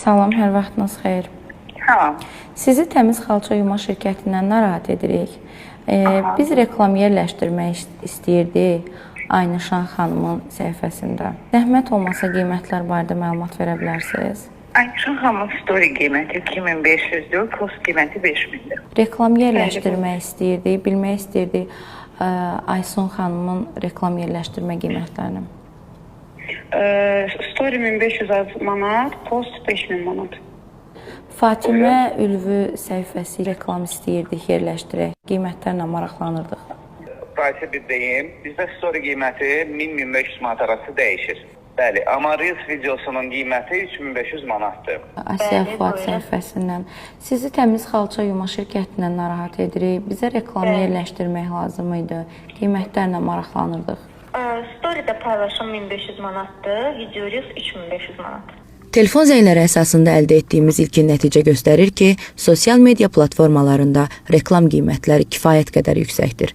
Salam, hər vaxtınız xeyir. Salam. Sizi Təmiz Xalça Yuma şirkətindən narahat edirik. Biz reklam yerləşdirmək istəyirdik Aynişan xanımın səhifəsində. Zəhmət olmasa qiymətlər barədə məlumat verə bilərsiniz? Aynişan xanımın story qiyməti 2500-dür, post qiyməti 5000-dir. Reklam yerləşdirmək istəyirdik, bilmək istəyirdik Aysun xanımın reklam yerləşdirmə qiymətlərini. Story 1500 manat, post 5000 manat. Fatimə Ülvü səhifəsi reklam istəyirdik yerləşdirək. Qiymətlərlə maraqlanırdıq. Price bir deyim, bizdə story qiyməti 1000-1500 manat arası dəyişir. Bəli, amma Reels videosunun qiyməti 3500 manatdır. Asiya Fuad səhifəsindən. Sizi Təmiz Xalça Yuma şirkətindən narahat edirik. Bizə reklam yerləşdirmək lazım idi. Qiymətlərlə maraqlanırdıq. Storydə paylaşım 1500 manatdır, video Reels 3500 manat. Telefon zəngləri əsasında əldə etdiyimiz ilkin nəticə göstərir ki, sosial media platformalarında reklam qiymətləri kifayət qədər yüksəkdir.